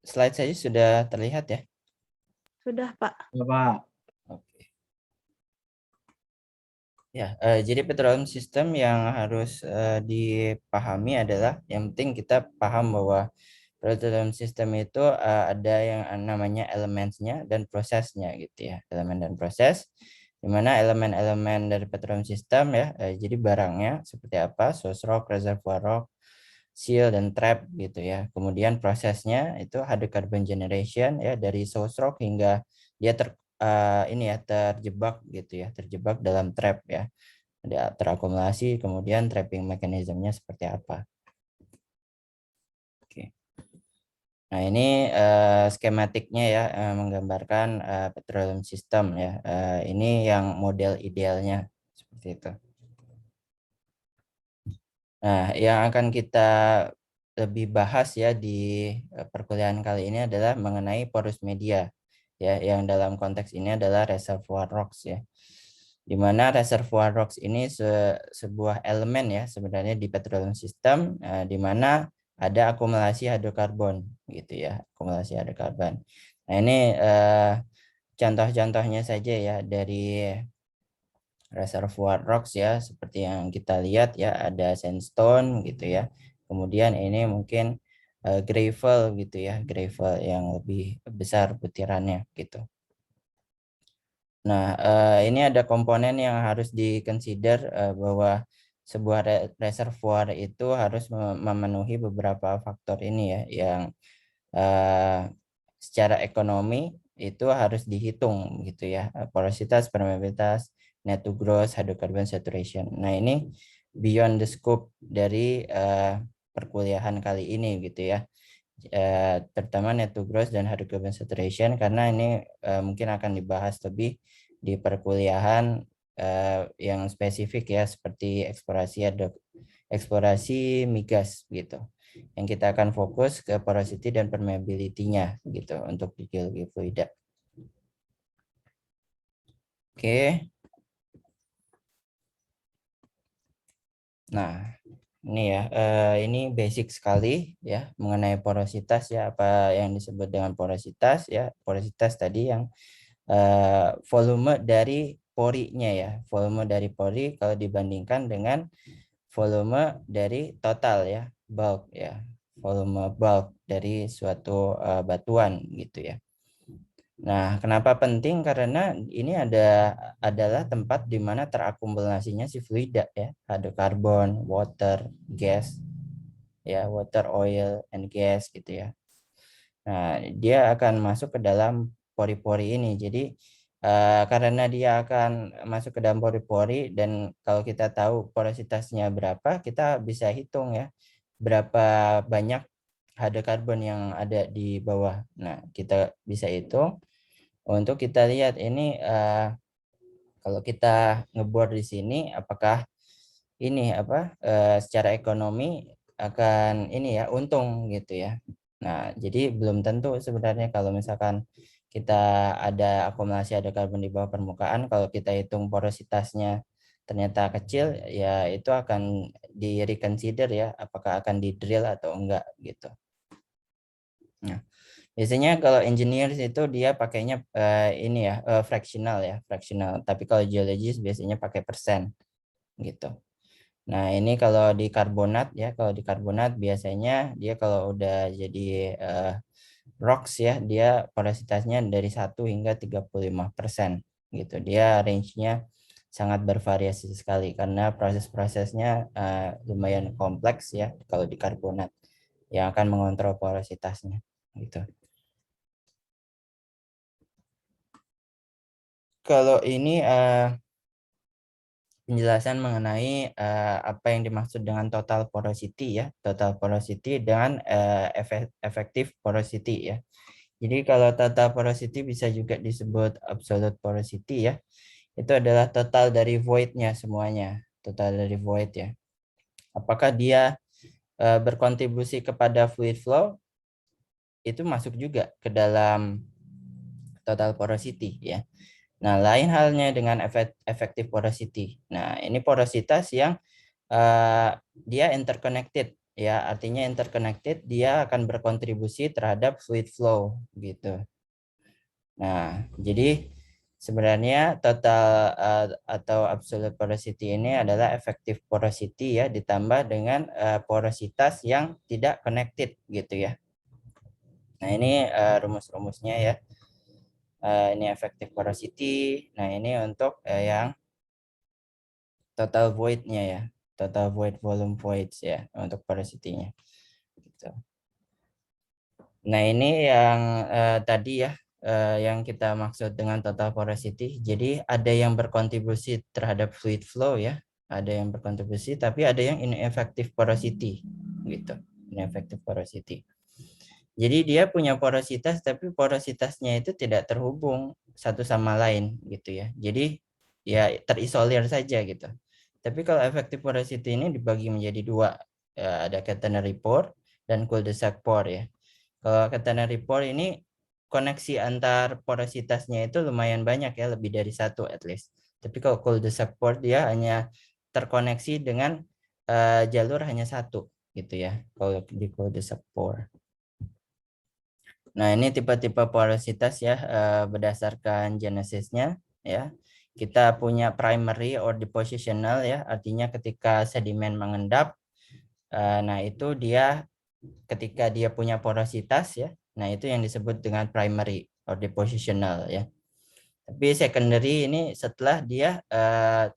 Slide saya sudah terlihat ya? Sudah, Pak. Ya, Pak. Oke. Ya, jadi petroleum system yang harus dipahami adalah yang penting kita paham bahwa petroleum system itu ada yang namanya elemennya dan prosesnya gitu ya, elemen dan proses. Di mana elemen-elemen dari petroleum system ya, jadi barangnya seperti apa, source rock, reservoir rock, seal dan trap gitu ya. Kemudian prosesnya itu hydrocarbon generation ya dari source rock hingga dia terjebak gitu ya, terjebak dalam trap ya. Ada terakumulasi, kemudian trapping mekanismenya seperti apa. Oke. Nah, ini skematiknya ya, menggambarkan petroleum system ya. Ini yang model idealnya seperti itu. Nah, yang akan kita lebih bahas ya di perkuliahan kali ini adalah mengenai porous media ya, yang dalam konteks ini adalah reservoir rocks ya. Di mana reservoir rocks ini sebuah elemen ya sebenarnya di petroleum system, di mana ada akumulasi hidrokarbon gitu ya, akumulasi hidrokarbon. Nah, ini contoh-contohnya saja ya dari reservoir rocks ya, seperti yang kita lihat ya, ada sandstone gitu ya. Kemudian ini mungkin gravel gitu ya, gravel yang lebih besar butirannya gitu. Nah, ini ada komponen yang harus di-consider bahwa sebuah reservoir itu harus memenuhi beberapa faktor ini ya, yang secara ekonomi itu harus dihitung gitu ya, porositas, permeabilitas, net to gross, hydrocarbon saturation. Nah, ini beyond the scope dari perkuliahan kali ini gitu ya, terutama net to gross dan hydrocarbon saturation, karena ini mungkin akan dibahas lebih di perkuliahan yang spesifik ya, seperti eksplorasi migas gitu, yang kita akan fokus ke porosity dan permeability-nya gitu untuk di geologi fluida. Oke. Nah, ini ya, ini basic sekali ya mengenai porositas ya, apa yang disebut dengan porositas ya. Porositas tadi yang volume dari porinya ya, volume dari pori kalau dibandingkan dengan volume dari total ya, bulk ya, volume bulk dari suatu batuan gitu ya. Nah, kenapa penting? Karena ini adalah tempat di mana terakumulasinya si fluida ya, hidrokarbon, water, gas ya, water, oil, and gas gitu ya. Nah, dia akan masuk ke dalam pori-pori ini. Jadi karena dia akan masuk ke dalam pori-pori, dan kalau kita tahu porositasnya berapa, kita bisa hitung ya berapa banyak hidrokarbon yang ada di bawah. Nah, kita bisa hitung untuk kita lihat ini kalau kita ngebor di sini apakah ini secara ekonomi akan ini ya untung gitu ya. Nah, jadi belum tentu sebenarnya kalau misalkan kita ada akumulasi ada karbon di bawah permukaan, kalau kita hitung porositasnya ternyata kecil, ya itu akan di reconsider ya, apakah akan di drill atau enggak gitu. Nah, biasanya kalau engineers itu dia pakainya ini ya, fractional ya, fractional. Tapi kalau geologis biasanya pakai persen gitu. Nah, ini kalau di karbonat ya, kalau di karbonat biasanya dia kalau udah jadi rocks ya, dia porositasnya dari 1 hingga 35% gitu. Dia range-nya sangat bervariasi sekali karena proses-prosesnya lumayan kompleks ya kalau di karbonat yang akan mengontrol porositasnya gitu. Kalau ini penjelasan mengenai apa yang dimaksud dengan total porosity ya, total porosity dengan effective porosity ya. Jadi kalau total porosity bisa juga disebut absolute porosity ya. Itu adalah total dari void-nya semuanya, total dari void ya. Apakah dia berkontribusi kepada fluid flow? Itu masuk juga ke dalam total porosity ya. Nah, lain halnya dengan effective porosity. Nah, ini porositas yang dia interconnected ya artinya interconnected, dia akan berkontribusi terhadap fluid flow gitu. Nah, jadi sebenarnya total atau absolute porosity ini adalah effective porosity ya, ditambah dengan porositas yang tidak connected gitu ya. Nah, ini rumus-rumusnya ya. Ini effective porosity. Nah, ini untuk yang total void-nya ya. Total void volume voids ya untuk porosity-nya. Gitu. Nah, ini yang tadi ya, yang kita maksud dengan total porosity. Jadi ada yang berkontribusi terhadap fluid flow ya, ada yang berkontribusi, tapi ada yang ineffective porosity gitu, ineffective porosity. Jadi dia punya porositas, tapi porositasnya itu tidak terhubung satu sama lain gitu ya. Jadi ya terisolir saja gitu. Tapi kalau effective porosity ini dibagi menjadi dua, ya, ada catenary pore dan cul-de-sac pore ya. Kalau catenary pore ini koneksi antar porositasnya itu lumayan banyak ya, lebih dari satu at least. Tapi kalau cul-de-sac pore dia hanya terkoneksi dengan jalur hanya satu gitu ya, kalau di cul-de-sac pore. Nah, ini tipe-tipe porositas ya, berdasarkan genesisnya ya. Kita punya primary or depositional ya, artinya ketika sedimen mengendap, nah itu dia ketika dia punya porositas ya. Nah, itu yang disebut dengan primary or depositional ya. Tapi secondary ini setelah dia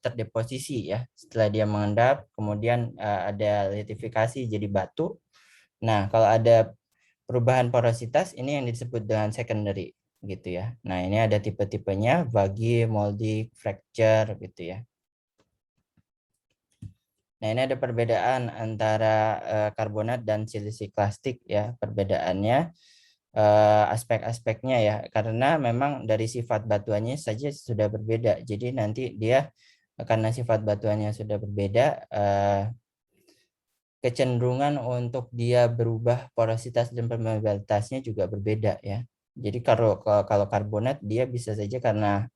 terdeposisi ya, setelah dia mengendap, kemudian ada litifikasi jadi batu. Nah, kalau ada perubahan porositas ini yang disebut dengan secondary gitu ya. Nah, ini ada tipe-tipenya, vagi, moldy, fracture gitu ya. Nah, ini ada perbedaan antara karbonat dan siliciklastik ya. Perbedaannya aspek-aspeknya ya, karena memang dari sifat batuannya saja sudah berbeda. Jadi nanti dia karena sifat batuannya sudah berbeda, kecenderungan untuk dia berubah porositas dan permeabilitasnya juga berbeda ya. Jadi kalau karbonat dia bisa saja karena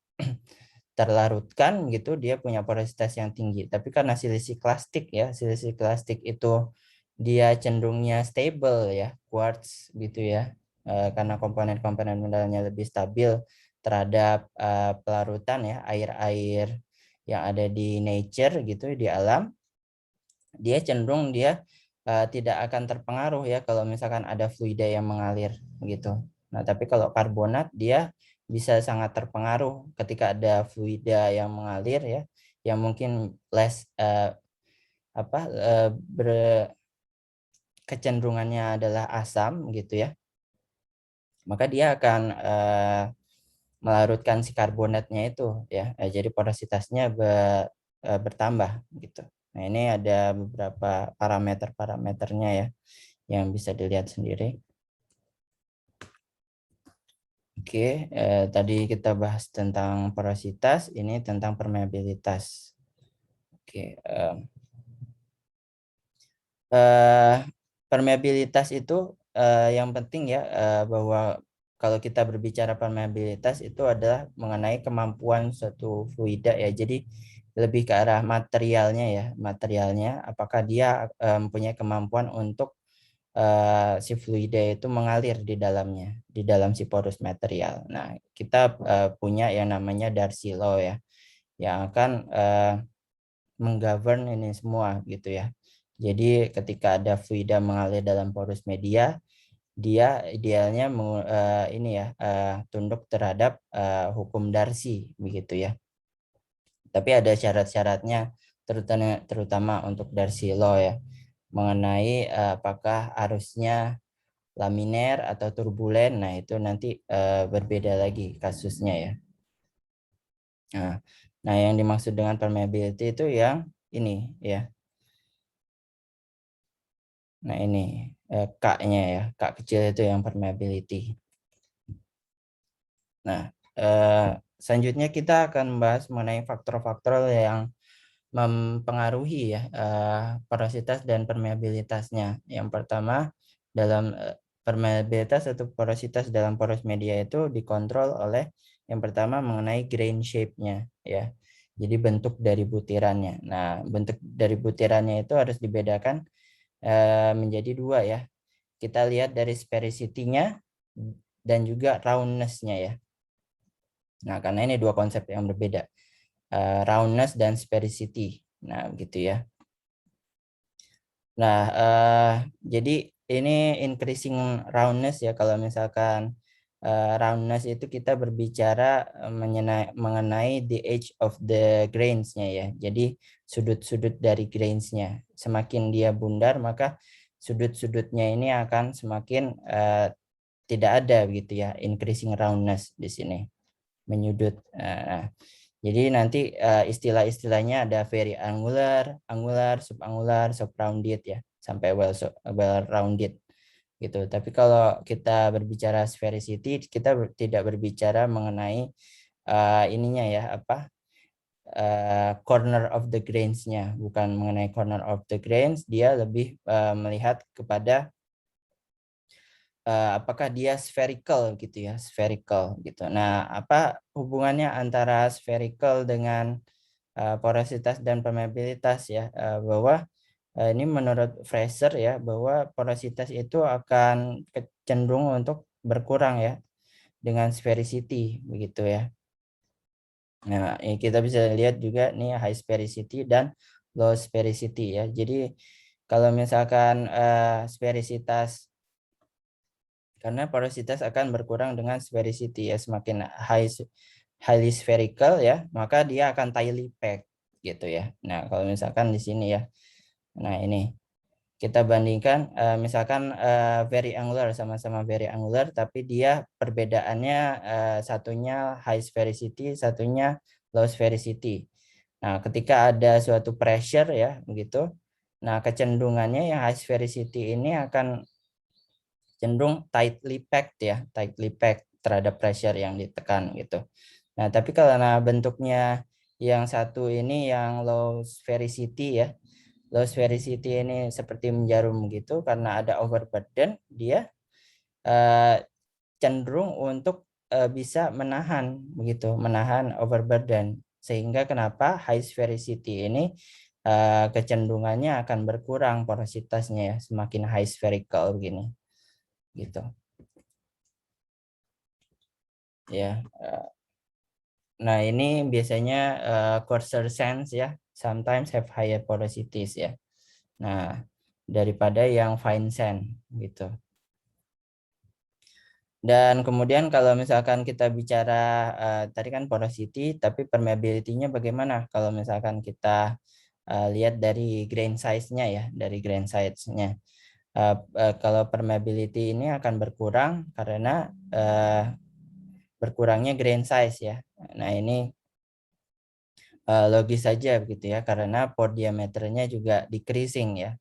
terlarutkan gitu dia punya porositas yang tinggi. Tapi karena siliciklastik ya, siliciklastik itu dia cenderungnya stable ya, quartz gitu ya. Karena komponen-komponen mineralnya lebih stabil terhadap pelarutan ya, air-air yang ada di nature gitu di alam, dia cenderung dia tidak akan terpengaruh ya kalau misalkan ada fluida yang mengalir gitu. Nah, tapi kalau karbonat dia bisa sangat terpengaruh ketika ada fluida yang mengalir ya, yang mungkin less kecenderungannya adalah asam gitu ya. Maka dia akan melarutkan si karbonatnya itu ya. Jadi porositasnya bertambah gitu. Nah, ini ada beberapa parameter-parameternya ya yang bisa dilihat sendiri. Oke, tadi kita bahas tentang porositas, ini tentang permeabilitas. Oke, permeabilitas itu yang penting ya, bahwa kalau kita berbicara permeabilitas itu adalah mengenai kemampuan suatu fluida ya. Jadi lebih ke arah materialnya ya, materialnya apakah dia mempunyai kemampuan untuk si fluida itu mengalir di dalamnya, di dalam si porous material. Nah, kita punya yang namanya Darcy Law ya, yang akan menggovern ini semua gitu ya. Jadi ketika ada fluida mengalir dalam porous media, dia idealnya ini ya tunduk terhadap hukum Darcy begitu ya. Tapi ada syarat-syaratnya terutama untuk Darcy Law ya, mengenai apakah arusnya laminer atau turbulen. Nah, itu nanti berbeda lagi kasusnya ya. Nah, yang dimaksud dengan permeability itu yang ini ya. Nah, ini K-nya ya, K kecil itu yang permeability. Nah, selanjutnya kita akan membahas mengenai faktor-faktor yang mempengaruhi ya porositas dan permeabilitasnya. Yang pertama, dalam permeabilitas atau porositas dalam poros media itu dikontrol oleh yang pertama mengenai grain shape-nya ya. Jadi bentuk dari butirannya. Nah, bentuk dari butirannya itu harus dibedakan menjadi dua ya. Kita lihat dari sphericity-nya dan juga roundness-nya ya. Nah, karena ini dua konsep yang berbeda, roundness dan sphericity. Nah, gitu ya. Nah, jadi ini increasing roundness ya. Kalau misalkan roundness itu kita berbicara mengenai the edge of the grains-nya ya. Jadi sudut-sudut dari grains-nya. Semakin dia bundar, maka sudut-sudutnya ini akan semakin tidak ada gitu ya. Increasing roundness di sini, menyudut. Jadi nanti istilah-istilahnya ada very angular, angular, subangular, subrounded ya, sampai well rounded gitu. Tapi kalau kita berbicara sphericity, kita tidak berbicara mengenai ininya ya, apa corner of the grains-nya, bukan mengenai corner of the grains, dia lebih melihat kepada apakah dia spherical gitu ya, spherical gitu. Nah, apa hubungannya antara spherical dengan porositas dan permeabilitas ya, bahwa ini menurut Fraser ya, bahwa porositas itu akan cenderung untuk berkurang ya dengan sphericity begitu ya. Nah, ini kita bisa lihat juga nih high sphericity dan low sphericity ya. Jadi kalau misalkan sphericitas, karena porositas akan berkurang dengan sphericity ya, semakin highly spherical ya, maka dia akan tightly packed gitu ya. Nah, kalau misalkan di sini ya. Nah, ini kita bandingkan misalkan very angular, sama-sama very angular, tapi dia perbedaannya satunya high sphericity, satunya low sphericity. Nah, ketika ada suatu pressure ya begitu, nah kecenderungannya yang high sphericity ini akan cenderung tightly packed ya, tightly packed terhadap pressure yang ditekan gitu. Nah, tapi karena bentuknya yang satu ini yang low sphericity ya, low sphericity ini seperti menjarum gitu, karena ada overburden, dia cenderung untuk bisa menahan begitu, menahan overburden. Sehingga kenapa high sphericity ini kecenderungannya akan berkurang porositasnya ya, semakin high spherical begini gitu ya. Nah, ini biasanya coarser sands ya, sometimes have higher porosities ya. Nah, daripada yang fine sand gitu. Dan kemudian kalau misalkan kita bicara tadi kan porosity, tapi permeability-nya bagaimana? Kalau misalkan kita lihat dari grain size-nya ya, dari grain size-nya. Kalau permeability ini akan berkurang karena berkurangnya grain size ya. Nah, ini logis saja begitu ya, karena pore diameternya juga decreasing ya.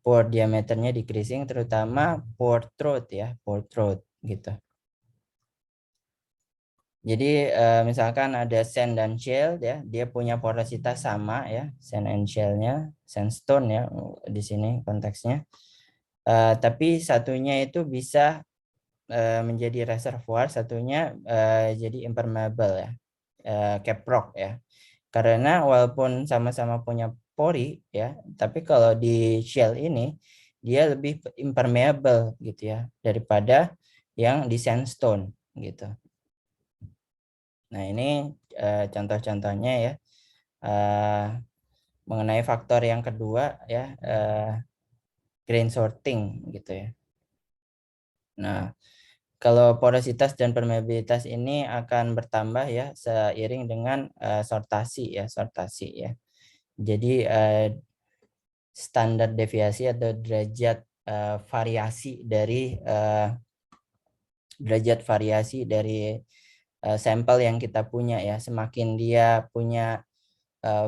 Pore diameternya decreasing, terutama pore throat ya, pore throat gitu. Jadi misalkan ada sand dan shale ya, dia punya porositas sama ya, sand and shale-nya, sandstone ya di sini konteksnya. Tapi satunya itu bisa menjadi reservoir, satunya jadi impermeable ya, caprock ya. Karena walaupun sama-sama punya pori ya, tapi kalau di shale ini dia lebih impermeable gitu ya daripada yang di sandstone gitu. Nah, ini contoh-contohnya ya mengenai faktor yang kedua ya, grain sorting gitu ya. Nah, kalau porositas dan permeabilitas ini akan bertambah ya seiring dengan sortasi ya, sortasi ya. Jadi standar deviasi atau variasi dari derajat variasi dari sampel yang kita punya ya, semakin dia punya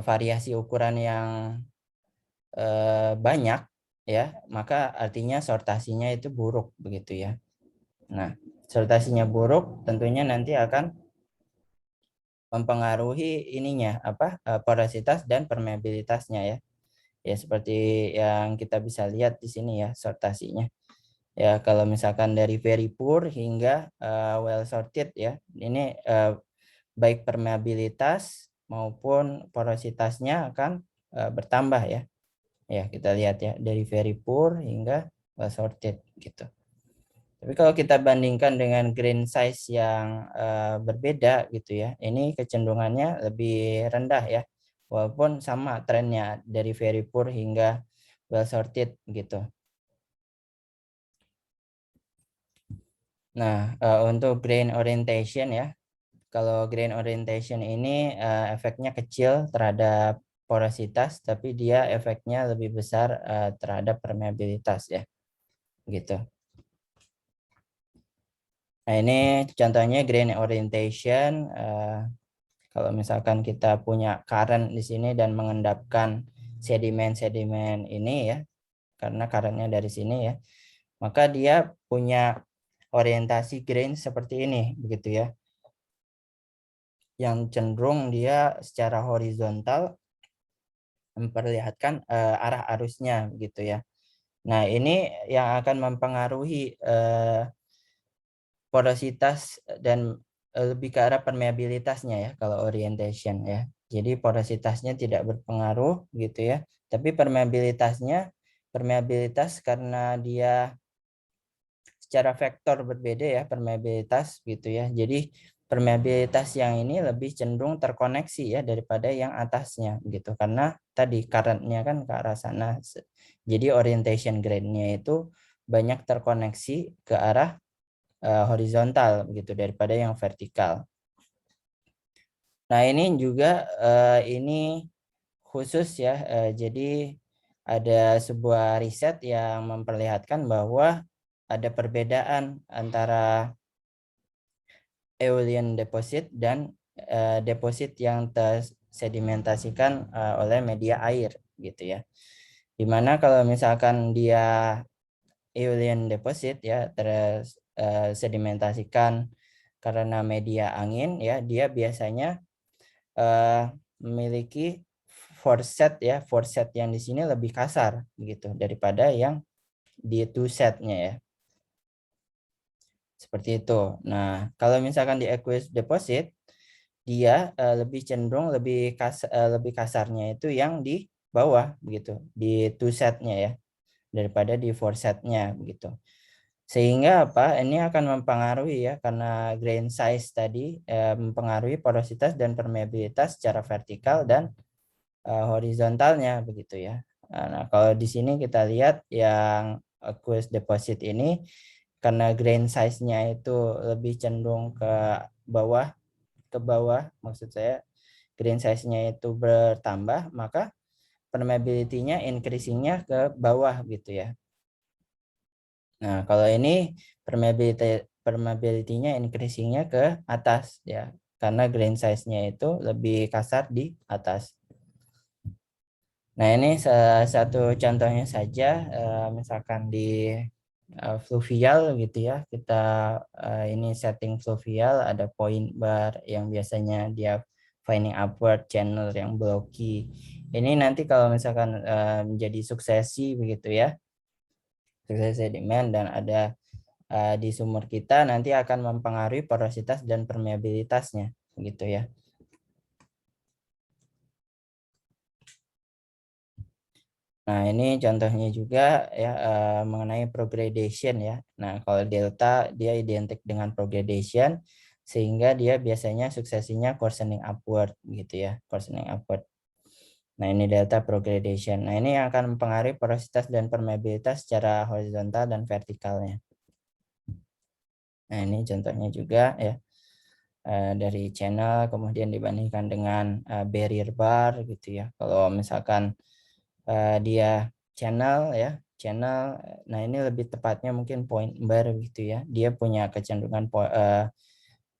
variasi ukuran yang banyak ya, maka artinya sortasinya itu buruk begitu ya. Nah, sortasinya buruk tentunya nanti akan mempengaruhi ininya apa porositas dan permeabilitasnya ya. Ya seperti yang kita bisa lihat di sini ya sortasinya. Ya kalau misalkan dari very poor hingga well sorted ya, ini baik permeabilitas maupun porositasnya akan bertambah ya. Ya, kita lihat ya dari very poor hingga well sorted gitu. Tapi kalau kita bandingkan dengan grain size yang berbeda gitu ya, ini kecenderungannya lebih rendah ya. Walaupun sama trennya dari very poor hingga well sorted gitu. Nah, untuk grain orientation ya, kalau grain orientation ini efeknya kecil terhadap porositas, tapi dia efeknya lebih besar terhadap permeabilitas ya, gitu. Nah ini contohnya grain orientation. Kalau misalkan kita punya current di sini dan mengendapkan sedimen-sedimen ini ya, karena currentnya dari sini ya, maka dia punya orientasi grain seperti ini, begitu ya, yang cenderung dia secara horizontal memperlihatkan arah arusnya gitu ya. Nah, ini yang akan mempengaruhi porositas dan lebih ke arah permeabilitasnya ya kalau orientation ya. Jadi porositasnya tidak berpengaruh gitu ya. Tapi permeabilitas karena dia secara vektor berbeda ya permeabilitas gitu ya. Jadi permeabilitas yang ini lebih cenderung terkoneksi ya daripada yang atasnya gitu karena tadi currentnya kan ke arah sana. Jadi orientation grade-nya itu banyak terkoneksi ke arah horizontal gitu daripada yang vertikal. Nah, ini juga ini khusus ya. Jadi ada sebuah riset yang memperlihatkan bahwa ada perbedaan antara aeolian deposit dan deposit yang tersedimentasikan oleh media air gitu ya. Dimana kalau misalkan dia aeolian deposit ya tersedimentasikan karena media angin ya, dia biasanya memiliki forset ya, forset yang di sini lebih kasar gitu daripada yang di two setnya ya. Seperti itu. Nah, kalau misalkan di aqueous deposit dia lebih cenderung lebih kasarnya itu yang di bawah begitu, di two setnya ya daripada di four setnya begitu. Sehingga apa? Ini akan mempengaruhi ya karena grain size tadi mempengaruhi porositas dan permeabilitas secara vertikal dan horizontalnya begitu ya. Nah, kalau di sini kita lihat yang aqueous deposit ini karena grain size-nya itu lebih cenderung ke bawah maksud saya grain size-nya itu bertambah, maka permeability-nya increasing-nya ke bawah gitu ya. Nah, kalau ini permeability-nya increasing-nya ke atas ya, karena grain size-nya itu lebih kasar di atas. Nah, ini satu contohnya saja, misalkan di fluvial gitu ya, kita ini setting fluvial, ada point bar yang biasanya dia finding upward channel yang blocky. Ini nanti kalau misalkan menjadi suksesi begitu ya, suksesi sedimen dan ada di sumur kita nanti akan mempengaruhi porositas dan permeabilitasnya gitu ya. Nah, ini contohnya juga ya mengenai progradation ya. Nah, kalau delta dia identik dengan progradation sehingga dia biasanya suksesinya coarsening upward gitu ya, coarsening upward. Nah, ini delta progradation. Nah, ini yang akan mempengaruhi porositas dan permeabilitas secara horizontal dan vertikalnya. Nah, ini contohnya juga ya dari channel kemudian dibandingkan dengan barrier bar gitu ya. Kalau misalkan dia channel ya channel, nah ini lebih tepatnya mungkin point bar gitu ya, dia punya kecenderungan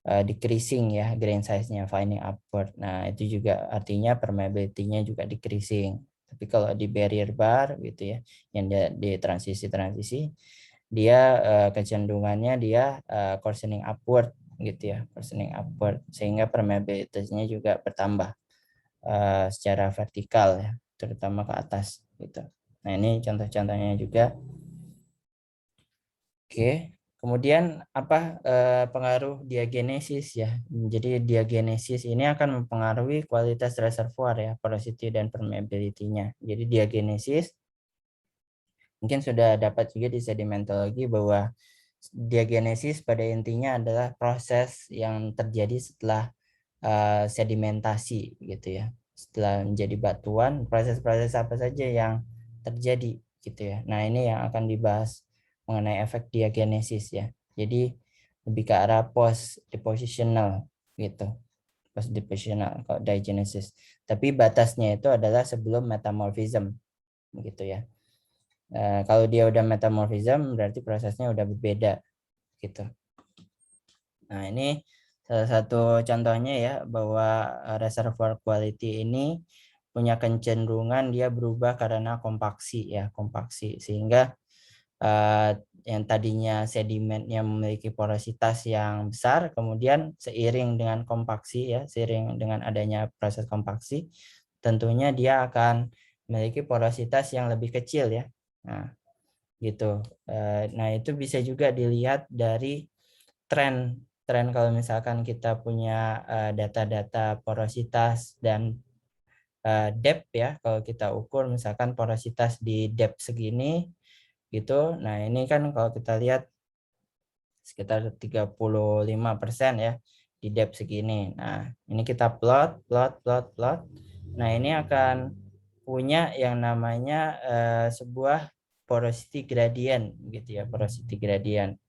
decreasing ya grain size-nya finding upward. Nah itu juga artinya permeability-nya juga decreasing. Tapi kalau di barrier bar gitu ya yang di transisi dia kecenderungannya dia coarsening upward gitu ya, coarsening upward sehingga permeability-nya juga bertambah secara vertikal ya, terutama ke atas gitu. Nah, ini contoh-contohnya juga. Oke. Kemudian apa pengaruh diagenesis ya. Jadi diagenesis ini akan mempengaruhi kualitas reservoir ya, porosity dan permeability-nya. Jadi diagenesis mungkin sudah dapat juga di sedimentologi bahwa diagenesis pada intinya adalah proses yang terjadi setelah sedimentasi gitu ya. Setelah menjadi batuan, proses-proses apa saja yang terjadi gitu ya. Nah, ini yang akan dibahas mengenai efek diagenesis ya. Jadi lebih ke arah post depositional gitu. Post depositional kalau diagenesis. Tapi batasnya itu adalah sebelum metamorphism gitu ya. Kalau dia udah metamorphism berarti prosesnya udah berbeda gitu. Nah, ini salah satu contohnya ya bahwa reservoir quality ini punya kecenderungan dia berubah karena kompaksi ya, kompaksi sehingga yang tadinya sedimennya memiliki porositas yang besar, kemudian seiring dengan kompaksi ya, seiring dengan adanya proses kompaksi, tentunya dia akan memiliki porositas yang lebih kecil ya. Nah, gitu. Nah, itu bisa juga dilihat dari tren kalau misalkan kita punya data-data porositas dan depth ya, kalau kita ukur misalkan porositas di depth segini gitu. Nah, ini kan kalau kita lihat sekitar 35% ya di depth segini. Nah, ini kita plot. Nah, ini akan punya yang namanya sebuah porosity gradient gitu ya, porosity gradient.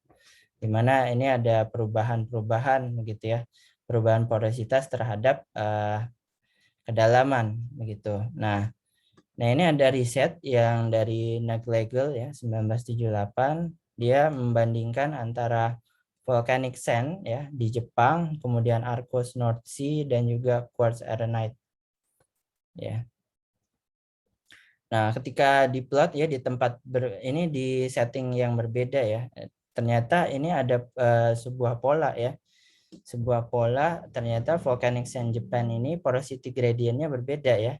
Di mana ini ada perubahan begitu ya, perubahan porositas terhadap kedalaman begitu. Nah, ini ada riset yang dari Naglegel ya 1978, dia membandingkan antara volcanic sand ya di Jepang, kemudian Arcos North Sea dan juga quartz arenite ya. Nah, ketika diplot ya di tempat ini di setting yang berbeda ya, ternyata ini ada sebuah pola ya. Sebuah pola ternyata volcanic sand Japan ini porosity gradientnya berbeda ya.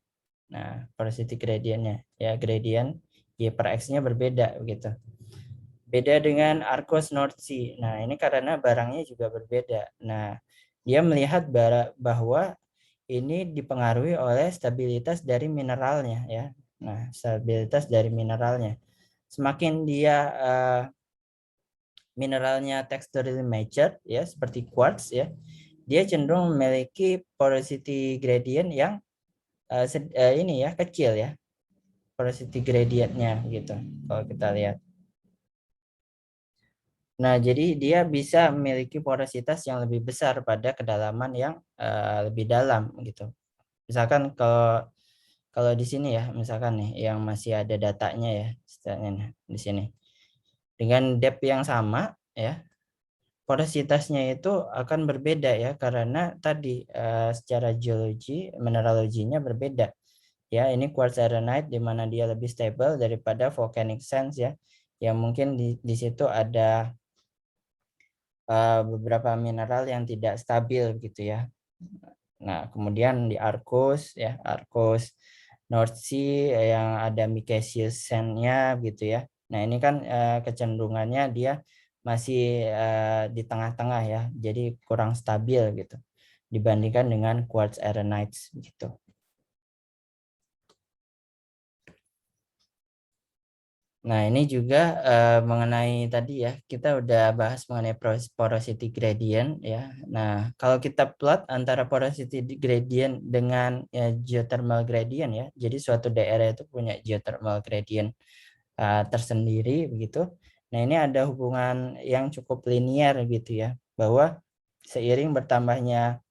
Nah, porosity gradientnya ya, gradient Y per X-nya berbeda begitu. Beda dengan Arcos North Sea. Nah, ini karena barangnya juga berbeda. Nah, dia melihat bahwa ini dipengaruhi oleh stabilitas dari mineralnya ya. Nah, stabilitas dari mineralnya. Semakin dia mineralnya texturally matured ya seperti quartz ya, dia cenderung memiliki porosity gradient yang ini ya kecil ya, porosity gradientnya gitu kalau kita lihat. Nah, jadi dia bisa memiliki porositas yang lebih besar pada kedalaman yang lebih dalam gitu. Misalkan kalau di sini ya, misalkan nih yang masih ada datanya ya, istilahnya di sini. Dengan depth yang sama ya, porositasnya itu akan berbeda ya karena tadi secara geologi, mineraloginya berbeda. Ya, ini quartz arenite di mana dia lebih stable daripada volcanic sands ya. Yang mungkin di situ ada beberapa mineral yang tidak stabil gitu ya. Nah, kemudian di Arcos ya, Arcos North Sea yang ada micaceous sand-nya gitu ya. Nah, ini kan kecenderungannya dia masih di tengah-tengah ya, jadi kurang stabil gitu dibandingkan dengan quartz arenites gitu. Nah, ini juga mengenai tadi ya, kita udah bahas mengenai porosity gradient ya. Nah, kalau kita plot antara porosity gradient dengan geothermal gradient ya, jadi suatu daerah itu punya geothermal gradient tersendiri begitu. Nah, ini ada hubungan yang cukup linear gitu ya, bahwa seiring bertambahnya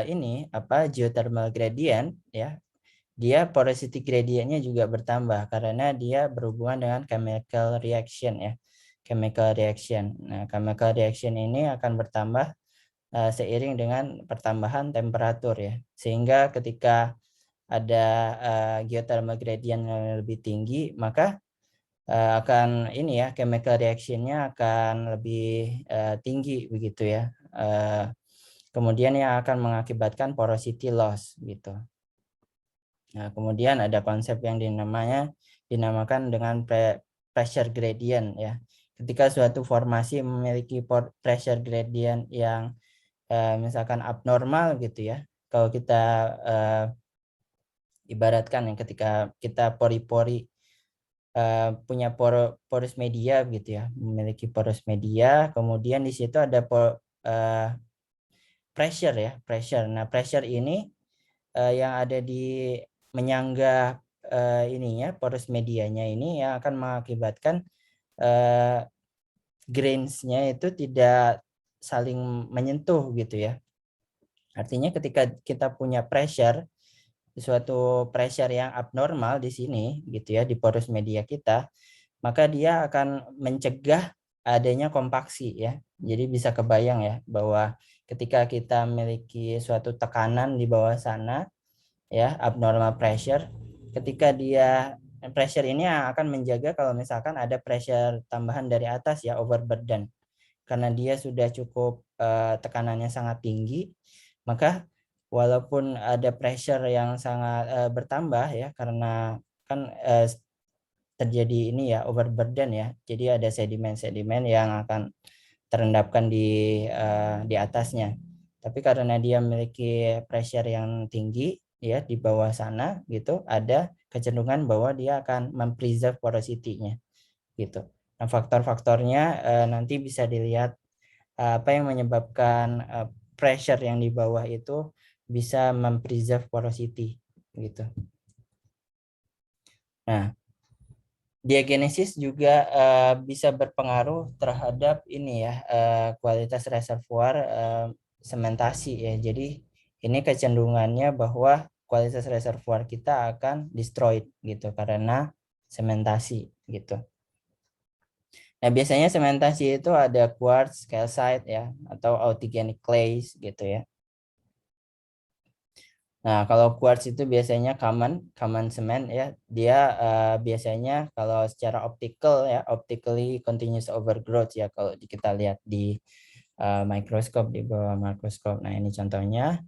ini geothermal gradient ya, dia porosity gradientnya juga bertambah karena dia berhubungan dengan chemical reaction ya, chemical reaction. Nah, chemical reaction ini akan bertambah seiring dengan pertambahan temperatur ya, sehingga ketika ada geothermal gradient yang lebih tinggi, maka akan ini ya, chemical reactionnya akan lebih tinggi begitu ya. Kemudian yang akan mengakibatkan porosity loss gitu. Nah, kemudian ada konsep yang dinamakan dengan pressure gradient ya. ketika suatu formasi memiliki pressure gradient yang misalkan abnormal gitu ya. Kalau kita ibaratkan yang ketika kita pori-pori punya porous media gitu ya, memiliki porous media, kemudian di situ ada pressure ya, pressure. Nah, pressure ini yang ada di menyangga ininya porous medianya ini yang akan mengakibatkan grainsnya itu tidak saling menyentuh gitu ya. Artinya ketika kita punya pressure, suatu pressure yang abnormal di sini gitu ya di porous media kita, maka dia akan mencegah adanya kompaksi ya. Jadi bisa kebayang ya bahwa ketika kita memiliki suatu tekanan di bawah sana ya, abnormal pressure, ketika dia pressure ini akan menjaga kalau misalkan ada pressure tambahan dari atas ya, overburden. Karena dia sudah cukup tekanannya sangat tinggi, maka walaupun ada pressure yang sangat bertambah ya, karena kan terjadi ini ya overburden ya, jadi ada sedimen-sedimen yang akan terendapkan di atasnya. Tapi karena dia memiliki pressure yang tinggi ya di bawah sana gitu, ada kecenderungan bahwa dia akan mempreserve porosity-nya gitu. Nah, faktor-faktornya nanti bisa dilihat apa yang menyebabkan pressure yang di bawah itu bisa mempreserve porosity gitu. Nah, diagenesis juga bisa berpengaruh terhadap ini ya kualitas reservoir sementasi ya. Jadi ini kecenderungannya bahwa kualitas reservoir kita akan destroyed gitu karena sementasi gitu. Nah, biasanya sementasi itu ada quartz, calcite ya atau autogenic clays gitu ya. Nah, kalau quartz itu biasanya common cement ya. Dia biasanya kalau secara optical ya, optically continuous overgrowth ya kalau kita lihat di mikroskop di bawah mikroskop. Nah, ini contohnya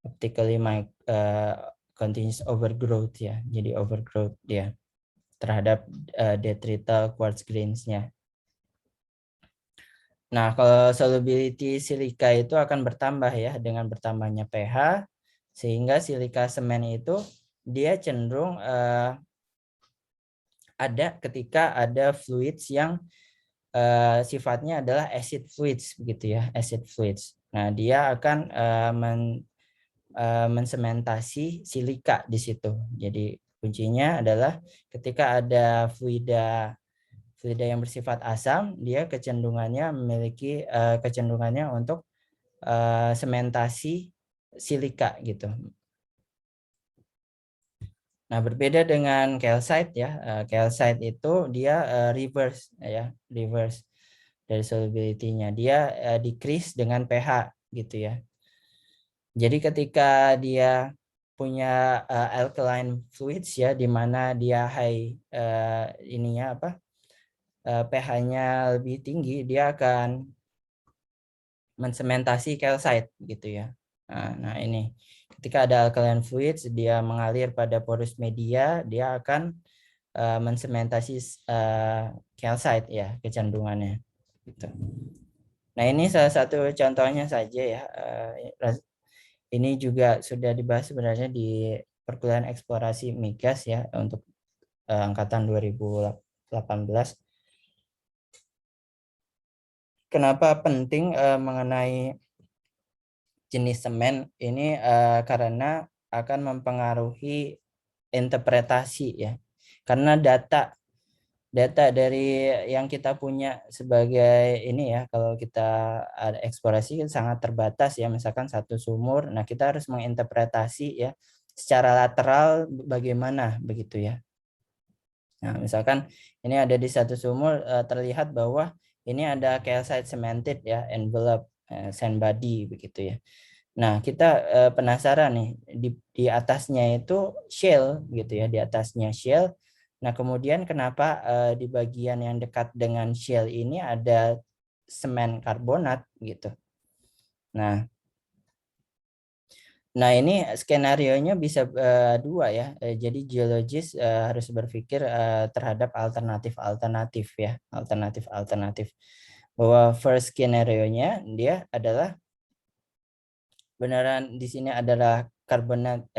optically continuous overgrowth ya. Jadi overgrowth dia terhadap detrital quartz grains-nya. Nah, kalau solubility silika itu akan bertambah ya dengan bertambahnya pH, sehingga silika semen itu dia cenderung ada ketika ada fluids yang sifatnya adalah acid fluids begitu ya, acid fluids. Nah, dia akan mensementasi silika di situ. Jadi kuncinya adalah ketika ada fluida yang bersifat asam, dia kecenderungannya memiliki kecenderungannya untuk sementasi silika gitu. Nah, berbeda dengan calcite ya. Calcite itu dia reverse ya, reverse dari solubility-nya. Dia decrease dengan pH gitu ya. Jadi ketika dia punya alkaline fluids ya di mana dia high ininya apa? pH-nya lebih tinggi, dia akan mensementasi calcite gitu ya. Nah, ini ketika ada alkaline fluids dia mengalir pada porous media, dia akan mensementasi calcite ya kecenderungannya gitu. Nah, ini salah satu contohnya saja ya. Ini juga sudah dibahas sebenarnya di perkuliahan eksplorasi migas ya untuk angkatan 2018. Kenapa penting mengenai jenis semen ini karena akan mempengaruhi interpretasi ya. Karena data dari yang kita punya sebagai ini ya, kalau kita ada eksplorasi sangat terbatas ya, misalkan satu sumur, nah kita harus menginterpretasi ya secara lateral bagaimana begitu ya. Nah, misalkan ini ada di satu sumur terlihat bahwa ini ada calcite cemented ya, envelope sand body begitu ya. Nah, kita penasaran nih di atasnya itu shale gitu ya, di atasnya shale. Nah, kemudian kenapa di bagian yang dekat dengan shale ini ada semen karbonat gitu. Nah, Nah, ini skenario-nya bisa dua ya. Jadi geologis harus berpikir terhadap alternatif-alternatif ya, alternatif-alternatif. Bahwa first skenario-nya dia adalah beneran di sini adalah karbonat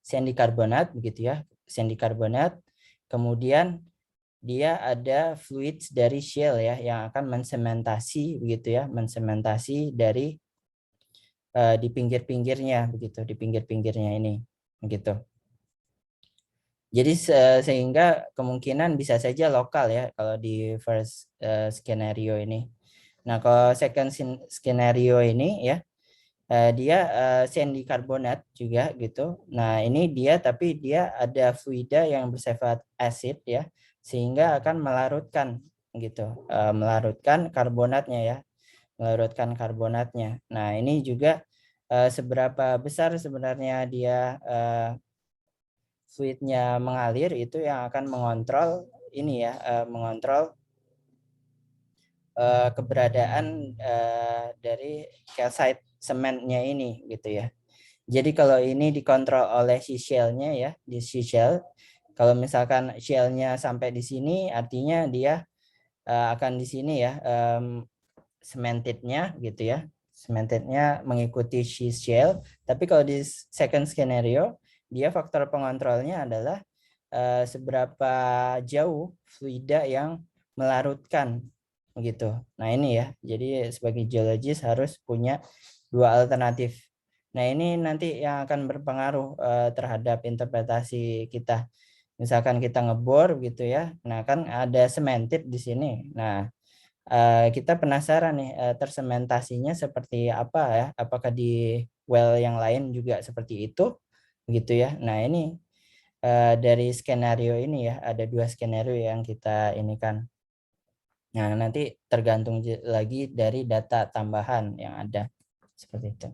sandy karbonat begitu ya, sandy karbonat. Kemudian dia ada fluids dari shale ya yang akan mensementasi begitu ya, mensementasi dari di pinggir-pinggirnya begitu, di pinggir-pinggirnya ini begitu. Jadi sehingga kemungkinan bisa saja lokal ya kalau di first skenario ini. Nah, kalau second skenario ini ya dia sandy karbonat juga gitu. Nah, ini dia tapi dia ada fluida yang bersifat acid ya, sehingga akan melarutkan gitu, melarutkan karbonatnya ya, melarutkan karbonatnya. Nah, ini juga seberapa besar sebenarnya dia fluidnya mengalir itu yang akan mengontrol ini ya, mengontrol keberadaan dari calcite semennya ini gitu ya. Jadi kalau ini dikontrol oleh si shell-nya ya, di si shell, kalau misalkan shell-nya sampai di sini, artinya dia akan di sini ya, cemented-nya gitu ya, cemented-nya mengikuti si shell. Tapi kalau di second scenario, dia faktor pengontrolnya adalah seberapa jauh fluida yang melarutkan gitu. Nah ini ya, jadi sebagai geologis harus punya dua alternatif. Nah ini nanti yang akan berpengaruh terhadap interpretasi kita. Misalkan kita ngebor gitu ya, nah kan ada cemented di sini. Nah kita penasaran nih tersementasinya seperti apa ya? Apakah di well yang lain juga seperti itu, gitu ya? Nah ini dari skenario ini ya, ada dua skenario yang kita ini kan. Nah nanti tergantung lagi dari data tambahan yang ada seperti itu.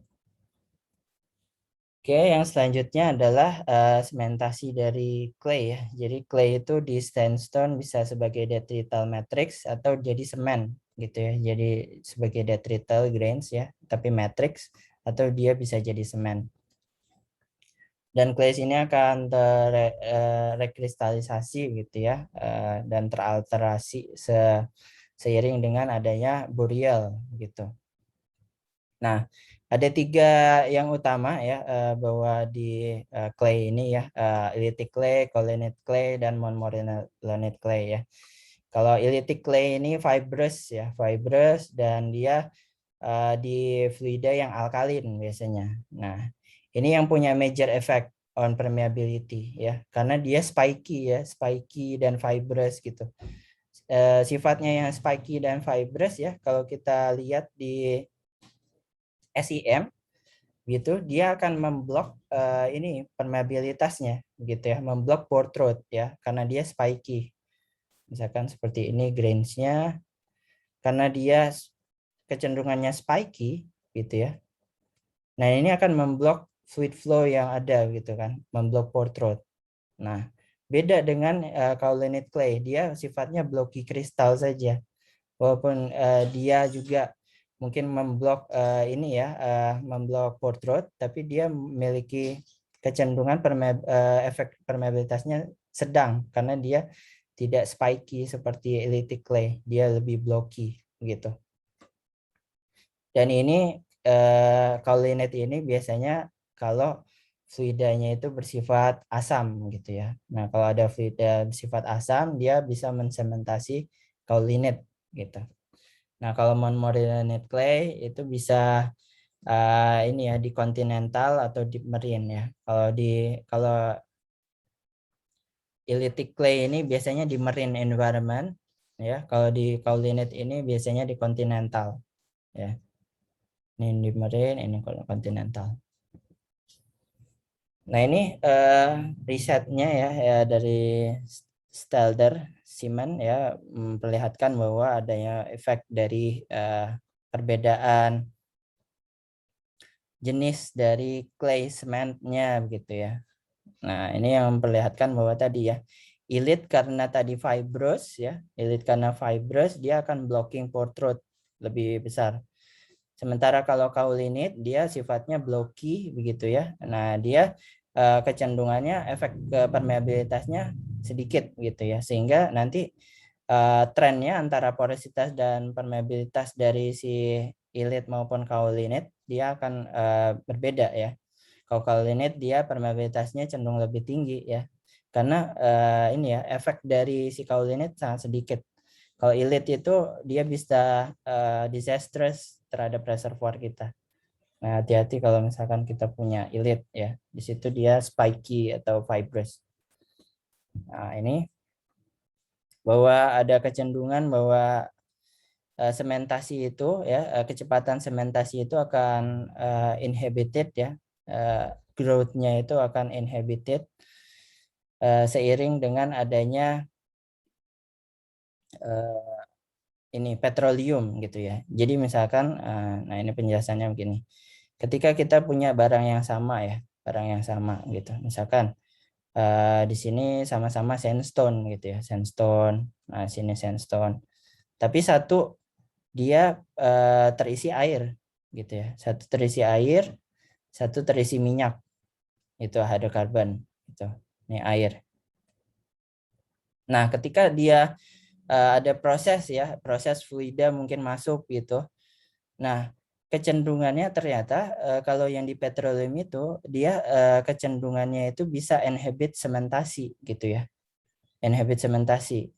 Oke, yang selanjutnya adalah sementasi dari clay ya. Jadi clay itu di sandstone bisa sebagai detrital matrix atau jadi semen gitu ya. Jadi sebagai detrital grains ya, tapi matrix atau dia bisa jadi semen. Dan clay ini akan terrekristalisasi gitu ya dan teralterasi seiring dengan adanya boreal gitu. Nah, ada tiga yang utama ya bahwa di clay ini ya, ilitic clay, colinite clay, dan montmorillonite clay ya. Kalau ilitic clay ini fibrous ya, fibrous dan dia di fluida yang alkalin biasanya. Nah, ini yang punya major effect on permeability ya, karena dia spiky ya, spiky dan fibrous gitu. Sifatnya yang spiky dan fibrous ya, kalau kita lihat di SEM gitu, dia akan memblok ini permeabilitasnya gitu ya, memblok pore throat ya, karena dia spiky. Misalkan seperti ini grainsnya, karena dia kecenderungannya spiky gitu ya. Nah, ini akan memblok fluid flow yang ada gitu kan, memblok pore throat. Nah, beda dengan kaolinite clay, dia sifatnya blocky kristal saja. Walaupun dia juga mungkin memblok ini ya, memblok pore throat, tapi dia memiliki kecenderungan efek permeabilitasnya sedang karena dia tidak spiky seperti ilitic clay, dia lebih blocky gitu. Dan ini kaolinite ini biasanya kalau fluidanya itu bersifat asam gitu ya. Nah, kalau ada fluida bersifat asam, dia bisa mensementasi kaolinite gitu. Nah, kalau montmorillonite clay itu bisa ini ya di continental atau deep marine ya. Kalau ilitic clay ini biasanya di marine environment ya. Kalau di kaolinite ini biasanya di continental ya. Ini di marine, ini continental. Nah, ini risetnya ya dari Stelter Simon ya memperlihatkan bahwa adanya efek dari perbedaan jenis dari clay sementnya begitu ya. Nah, ini yang memperlihatkan bahwa tadi ya, ilit karena tadi fibrous ya, ilit karena fibrous dia akan blocking pore throat lebih besar. Sementara kalau kaulinit dia sifatnya blocky begitu ya. Nah, dia kecenderungannya efek permeabilitasnya sedikit gitu ya. Sehingga nanti trennya antara porositas dan permeabilitas dari si ilit maupun kaulinit dia akan berbeda ya. Kalau kaulinit dia permeabilitasnya cenderung lebih tinggi ya. Karena ini ya efek dari si kaulinit sangat sedikit. Kalau ilit itu dia bisa disastrous terhadap reservoir kita. Nah, hati-hati kalau misalkan kita punya ilit ya. Di situ dia spiky atau fibrous. Nah, ini bahwa ada kecenderungan bahwa sementasi itu ya kecepatan sementasi itu akan inhibited ya. Growth-nya itu akan inhibited seiring dengan adanya ini petroleum gitu ya. Jadi misalkan, nah ini penjelasannya begini. Ketika kita punya barang yang sama ya, barang yang sama gitu. Misalkan di sini sama-sama sandstone gitu ya, sandstone. Nah sini sandstone. Tapi satu dia terisi air gitu ya. Satu terisi air, satu terisi minyak. Itu hidrokarbon itu. Ini air. Nah ketika dia ada proses ya, proses fluida mungkin masuk gitu. Nah, kecenderungannya ternyata kalau yang di petroleum itu dia kecenderungannya itu bisa inhibit sementasi gitu ya. Inhibit sementasi.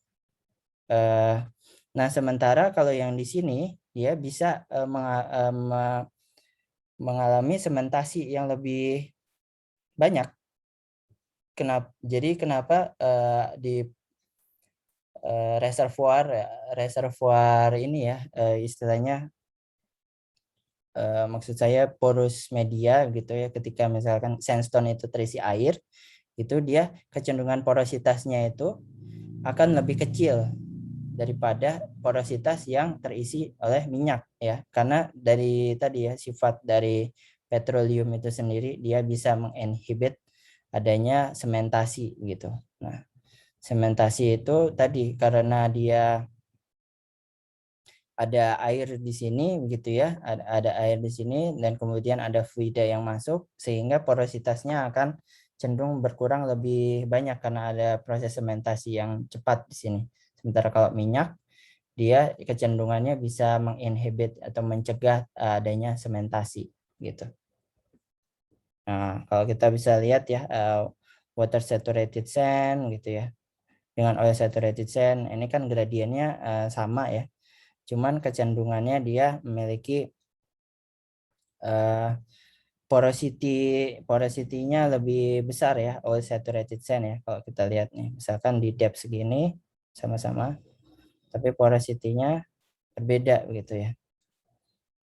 Nah, sementara kalau yang di sini dia bisa mengalami sementasi yang lebih banyak. Jadi kenapa di reservoir ini ya istilahnya maksud saya porous media gitu ya, ketika misalkan sandstone itu terisi air itu dia kecenderungan porositasnya itu akan lebih kecil daripada porositas yang terisi oleh minyak ya, karena dari tadi ya sifat dari petroleum itu sendiri dia bisa menginhibit adanya sementasi gitu. Nah, sementasi itu tadi karena dia ada air di sini gitu ya, ada air di sini dan kemudian ada fluida yang masuk sehingga porositasnya akan cenderung berkurang lebih banyak karena ada proses sementasi yang cepat di sini. Sementara kalau minyak dia kecenderungannya bisa menginhibit atau mencegah adanya sementasi gitu. Nah, kalau kita bisa lihat ya water saturated sand gitu ya dengan oil saturated sand ini kan gradiennya sama ya. Cuman kecenderungannya dia memiliki porosity-nya lebih besar ya, oil saturated sand ya. Kalau kita lihat nih, misalkan di depth segini sama-sama, tapi porosity-nya berbeda begitu ya.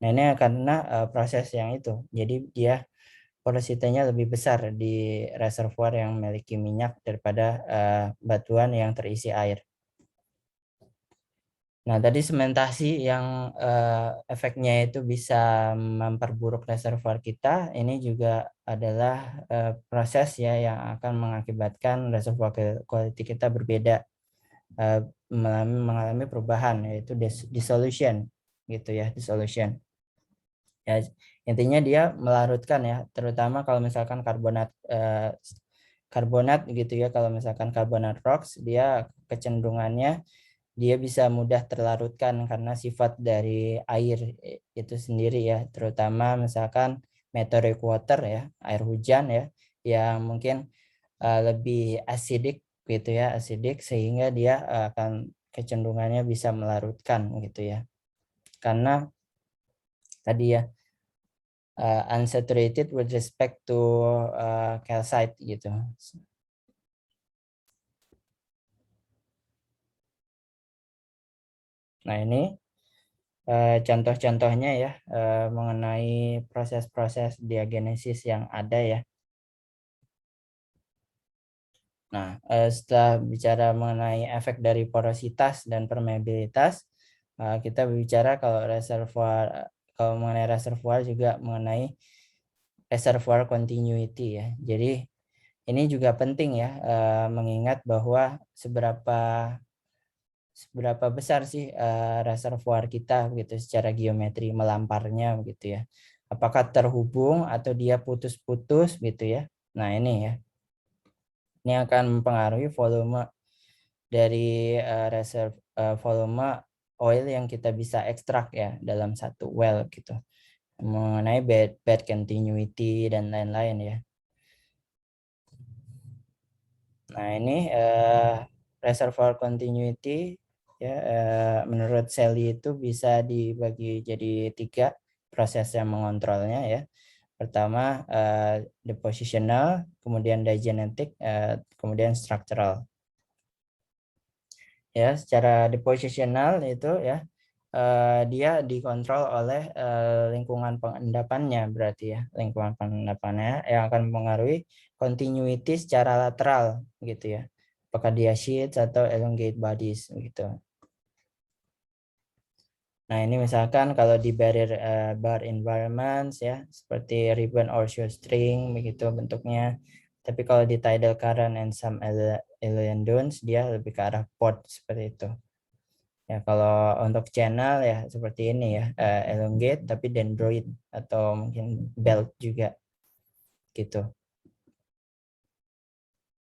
Nah ini karena proses yang itu, jadi dia porosity-nya lebih besar di reservoir yang memiliki minyak daripada batuan yang terisi air. Nah, tadi sementasi yang efeknya itu bisa memperburuk reservoir kita, ini juga adalah proses ya yang akan mengakibatkan reservoir quality kita berbeda, mengalami perubahan yaitu dissolution gitu ya, dissolution. Ya, intinya dia melarutkan ya, terutama kalau misalkan karbonat gitu ya, kalau misalkan karbonat rocks dia kecenderungannya dia bisa mudah terlarutkan karena sifat dari air itu sendiri ya, terutama misalkan meteoric water ya, air hujan ya, yang mungkin lebih acidic gitu ya, acidic sehingga dia akan kecenderungannya bisa melarutkan gitu ya. Karena tadi ya unsaturated with respect to calcite gitu. Nah, ini contoh-contohnya ya mengenai proses-proses diagenesis yang ada ya. Nah, setelah bicara mengenai efek dari porositas dan permeabilitas, kita berbicara kalau mengenai reservoir juga mengenai reservoir continuity ya. Jadi ini juga penting ya mengingat bahwa seberapa seberapa besar sih reservoir kita gitu secara geometri melamparnya gitu ya. Apakah terhubung atau dia putus-putus gitu ya. Nah, ini ya. Ini akan mempengaruhi volume dari volume oil yang kita bisa ekstrak ya dalam satu well gitu. Mengenai bed continuity dan lain-lain ya. Nah, ini reservoir continuity ya, menurut Sally itu bisa dibagi jadi 3 proses yang mengontrolnya ya. Pertama depositional, kemudian diagenetic, kemudian structural. Ya, secara depositional itu ya dia dikontrol oleh lingkungan pengendapannya, berarti ya lingkungan pengendapannya yang akan mempengaruhi continuity secara lateral gitu ya, apakah dia sheets atau elongate bodies gitu. Nah, ini misalkan kalau di bar environments ya seperti ribbon or shoestring begitu bentuknya, tapi kalau di tidal current and some alien dunes dia lebih ke arah pod seperti itu. Ya, kalau untuk channel ya seperti ini ya, elongate tapi dendroid atau mungkin belt juga gitu.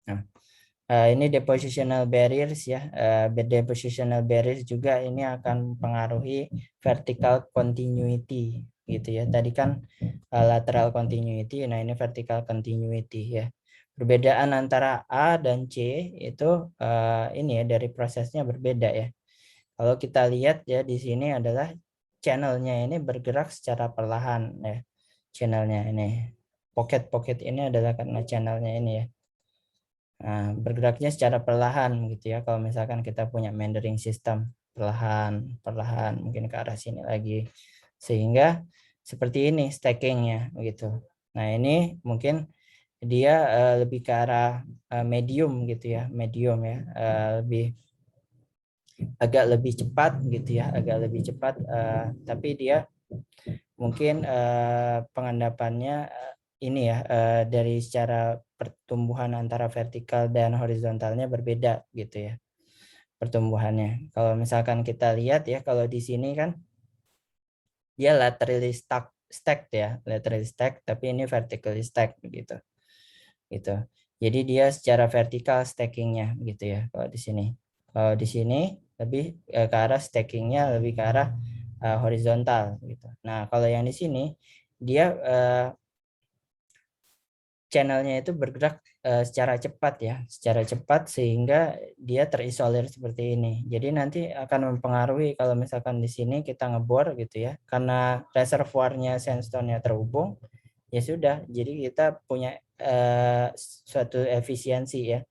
Nah, ini depositional barriers ya. Depositional barriers juga ini akan mempengaruhi vertical continuity gitu ya. Tadi kan lateral continuity, nah ini vertical continuity ya. Perbedaan antara A dan C itu ini ya dari prosesnya berbeda ya. Kalau kita lihat ya di sini adalah channelnya ini bergerak secara perlahan ya. Channelnya ini. Pocket-pocket ini adalah karena channelnya ini ya. Nah, bergeraknya secara perlahan gitu ya. Kalau misalkan kita punya meandering system perlahan, perlahan mungkin ke arah sini lagi. Sehingga seperti ini stackingnya gitu. Nah, ini mungkin dia lebih ke arah medium gitu ya, medium ya, lebih agak lebih cepat gitu ya, agak lebih cepat, tapi dia mungkin pengendapannya ini ya dari secara pertumbuhan antara vertikal dan horizontalnya berbeda gitu ya pertumbuhannya. Kalau misalkan kita lihat ya, kalau di sini kan dia laterally stacked ya, laterally stacked, tapi ini vertically stacked gitu. Gitu. Jadi dia secara vertikal stackingnya gitu ya kalau di sini. Kalau di sini lebih ke arah stackingnya lebih ke arah horizontal gitu. Nah, kalau yang di sini dia channelnya itu bergerak secara cepat ya, secara cepat sehingga dia terisolir seperti ini. Jadi nanti akan mempengaruhi kalau misalkan di sini kita ngebor gitu ya, karena reservoirnya sandstone-nya terhubung, ya sudah. Jadi kita punya suatu efisiensi ya,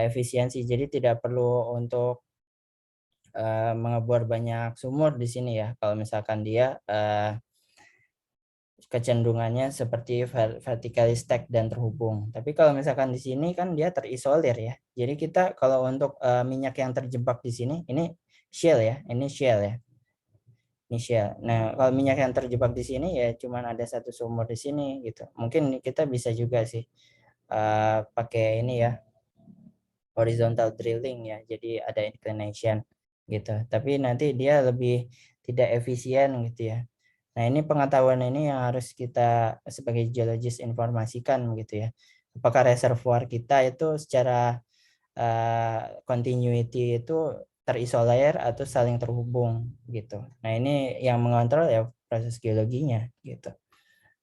efisiensi. Jadi tidak perlu untuk mengebor banyak sumur di sini ya. Kalau misalkan dia kecenderungannya seperti vertically stack dan terhubung. Tapi kalau misalkan di sini kan dia terisolir ya. Jadi kita kalau untuk minyak yang terjebak di sini ini shale ya, ini shale ya. Ini shale. Nah, kalau minyak yang terjebak di sini ya cuman ada satu sumur di sini gitu. Mungkin kita bisa juga sih pakai ini ya, horizontal drilling ya. Jadi ada inclination gitu. Tapi nanti dia lebih tidak efisien gitu ya. Nah, ini pengetahuan ini yang harus kita sebagai geologis informasikan gitu ya. Apakah reservoir kita itu secara continuity itu terisolir atau saling terhubung gitu. Nah, ini yang mengontrol ya proses geologinya gitu.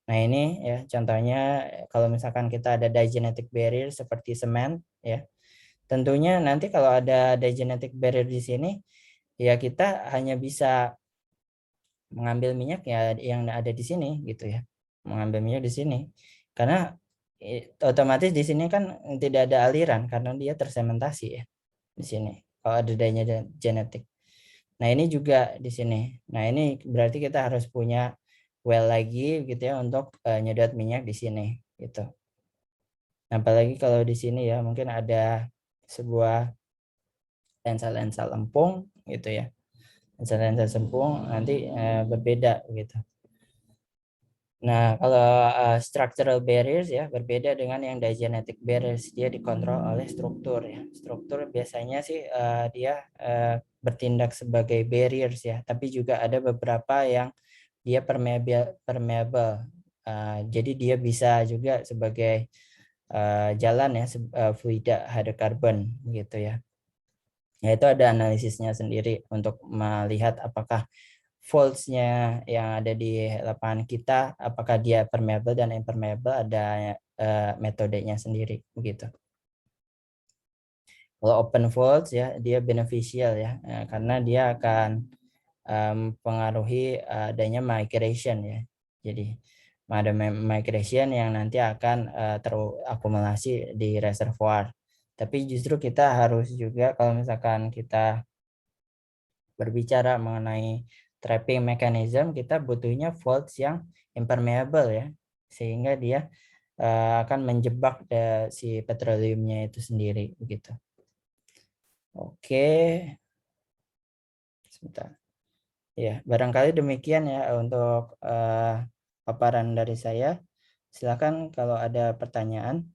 Nah, ini ya contohnya kalau misalkan kita ada diagenetic barrier seperti semen ya. Tentunya nanti kalau ada diagenetic barrier di sini ya kita hanya bisa mengambil minyak ya yang ada di sini gitu ya, mengambil minyak di sini karena otomatis di sini kan tidak ada aliran karena dia tersementasi ya di sini kalau ada genetik. Nah, ini juga di sini. Nah, ini berarti kita harus punya well lagi gitu ya untuk nyedot minyak di sini gitu. Nah, apalagi kalau di sini ya mungkin ada sebuah lensa-lensa lempung gitu ya, lensa-lensa sempung nanti berbeda gitu. Nah, kalau structural barriers ya berbeda dengan yang diagenetic barriers, dia dikontrol oleh struktur ya. Struktur biasanya sih dia bertindak sebagai barriers ya, tapi juga ada beberapa yang dia permeable. Jadi dia bisa juga sebagai jalan ya, fluida hydrocarbon gitu ya. Ya itu ada analisisnya sendiri untuk melihat apakah faults-nya yang ada di lapangan kita, apakah dia permeable dan impermeable, ada metodenya sendiri begitu. Kalau open faults ya dia beneficial ya, karena dia akan mempengaruhi adanya migration ya. Jadi ada migration yang nanti akan terakumulasi di reservoir. Tapi justru kita harus juga kalau misalkan kita berbicara mengenai trapping mechanism, kita butuhnya faults yang impermeable ya, sehingga dia akan menjebak si petroleumnya itu sendiri begitu. Oke, sebentar. Ya, barangkali demikian ya untuk paparan dari saya. Silakan kalau ada pertanyaan.